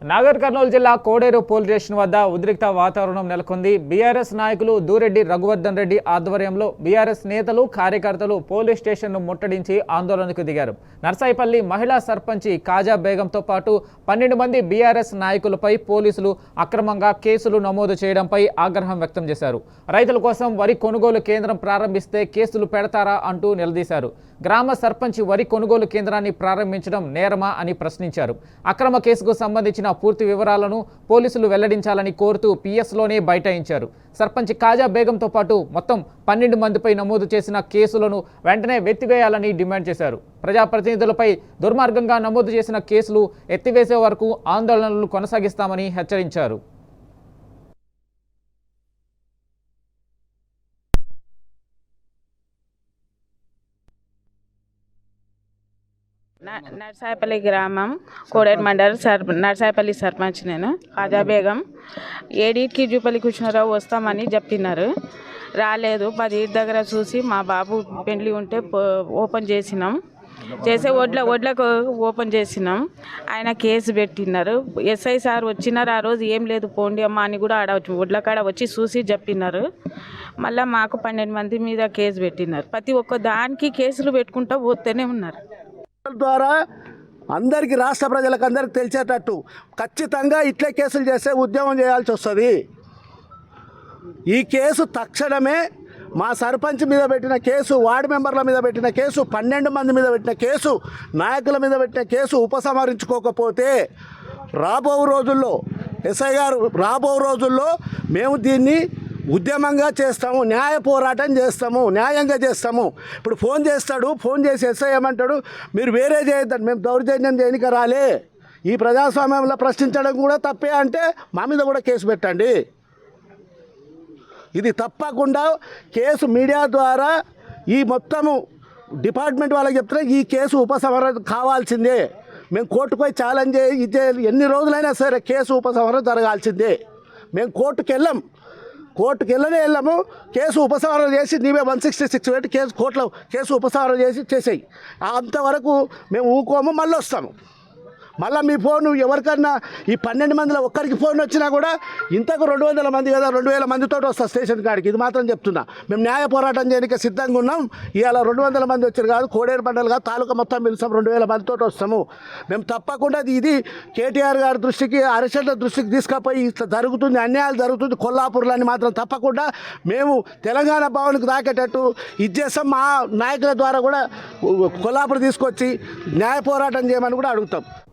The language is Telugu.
నాగర్ కర్నూలు జిల్లా కోడేరు పోలీస్ స్టేషన్ వద్ద ఉద్రిక్త వాతావరణం నెలకొంది. బీఆర్ఎస్ నాయకులు దూరెడ్డి రఘువర్ధన్ రెడ్డి ఆధ్వర్యంలో బీఆర్ఎస్ నేతలు కార్యకర్తలు పోలీస్ స్టేషన్ను ముట్టడించి ఆందోళనకు దిగారు. నర్సాయిపల్లి మహిళా సర్పంచి కాజా బేగంతో పాటు 12 మంది బీఆర్ఎస్ నాయకులపై పోలీసులు అక్రమంగా కేసులు నమోదు చేయడంపై ఆగ్రహం వ్యక్తం చేశారు. రైతుల కోసం వరి కొనుగోలు కేంద్రం ప్రారంభిస్తే కేసులు పెడతారా అంటూ నిలదీశారు. గ్రామ సర్పంచి వరి కొనుగోలు కేంద్రాన్ని ప్రారంభించడం నేరమా అని ప్రశ్నించారు. అక్రమ కేసుకు సంబంధించిన పూర్తి వివరాలను పోలీసులు వెల్లడించాలని కోరుతూ పిఎస్లోనే బైఠాయించారు. సర్పంచ్ కాజా బేగంతో పాటు మొత్తం 12 మందిపై నమోదు చేసిన కేసులను వెంటనే ఎత్తివేయాలని డిమాండ్ చేశారు. ప్రజాప్రతినిధులపై దుర్మార్గంగా నమోదు చేసిన కేసులు ఎత్తివేసే వరకు ఆందోళనలు కొనసాగిస్తామని హెచ్చరించారు. నర్సాయిపల్లి గ్రామం కోడేరు మండల్ నర్సాయిపల్లి సర్పంచ్ నేను కాజా బేగం. 7కి జూపల్లి కృష్ణారావు వస్తామని చెప్పినారు, రాలేదు. 10 దగ్గర చూసి మా బాబు పెండ్లి ఉంటే ఓపెన్ చేసినాం, చేసే వడ్లకు ఓపెన్ చేసినాం. ఆయన కేసు పెట్టినారు. ఎస్ఐ సార్ వచ్చినారు. ఆ రోజు ఏం లేదు పోండి అమ్మ అని కూడా వడ్ల కాడ వచ్చి చూసి చెప్పినారు. మళ్ళీ మాకు 12 మంది మీద కేసు పెట్టినారు. ప్రతి ఒక్క దానికి కేసులు పెట్టుకుంటూ పోతూనే ఉన్నారు. ద్వారా అందరికీ, రాష్ట్ర ప్రజలకు అందరికీ తెలిసేటట్టు ఖచ్చితంగా ఇట్లే కేసులు చేస్తే ఉద్యమం చేయాల్సి వస్తుంది. ఈ కేసు తక్షణమే మా సర్పంచ్ మీద పెట్టిన కేసు, వార్డు మెంబర్ల మీద పెట్టిన కేసు, 12 మంది మీద పెట్టిన కేసు, నాయకుల మీద పెట్టిన కేసు ఉపసంహరించుకోకపోతే రాబో రోజుల్లో ఎస్ఐ గారు మేము దీన్ని ఉద్యమంగా చేస్తాము, న్యాయ పోరాటం చేస్తాము, న్యాయంగా చేస్తాము. ఇప్పుడు ఫోన్ చేసి ఎస్ఐ ఏమంటాడు, మీరు వేరే చేయొద్దండి, మేము దౌర్జన్యం చేయడానికి రాలే, ఈ ప్రజాస్వామ్యంలో ప్రశ్నించడం కూడా తప్పే అంటే మా మీద కూడా కేసు పెట్టండి. ఇది తప్పకుండా కేసు మీడియా ద్వారా ఈ మొత్తము డిపార్ట్మెంట్ వాళ్ళకి చెప్తే ఈ కేసు ఉపసంహరణ కావాల్సిందే. మేము కోర్టుకు పోయి ఛాలెంజ్ ఎన్ని రోజులైనా సరే కేసు ఉపసంహరణ జరగాల్సిందే. మేము కోర్టుకు వెళ్ళము. కేసు ఉపసంహరణ చేసి నీవే 166 పెట్టి కోర్టులో కేసు ఉపసంహరణ చేసేయి. అంతవరకు మేము ఊకోము, మళ్ళీ వస్తాము. మళ్ళీ మీ ఫోన్ ఎవరికన్నా ఈ 12 మందిలో ఒక్కరికి ఫోన్ వచ్చినా కూడా ఇంతకు 200 మంది కదా, 2000 మందితో వస్తాం స్టేషన్ కాడికి. ఇది మాత్రం చెప్తున్నా, మేము న్యాయ పోరాటం చేయడానికి సిద్ధంగా ఉన్నాం. ఇవాళ 200 మంది వచ్చారు కాదు, కోడేరు మండలి కాదు, తాలూకా మొత్తం పిలుస్తాం, 2000 మందితో వస్తాము. మేము తప్పకుండా ఇది కేటీఆర్ గారి దృష్టికి, అరెస్టుల దృష్టికి తీసుకుపోయి ఇట్లా జరుగుతుంది, అన్యాయాలు జరుగుతుంది కొల్లాపూర్లని మాత్రం తప్పకుండా మేము తెలంగాణ భవన్కి దాకేటట్టు ఇది చేస్తాం. మా నాయకుల ద్వారా కూడా కొల్లాపూర్ తీసుకొచ్చి న్యాయ పోరాటం చేయమని కూడా అడుగుతాం.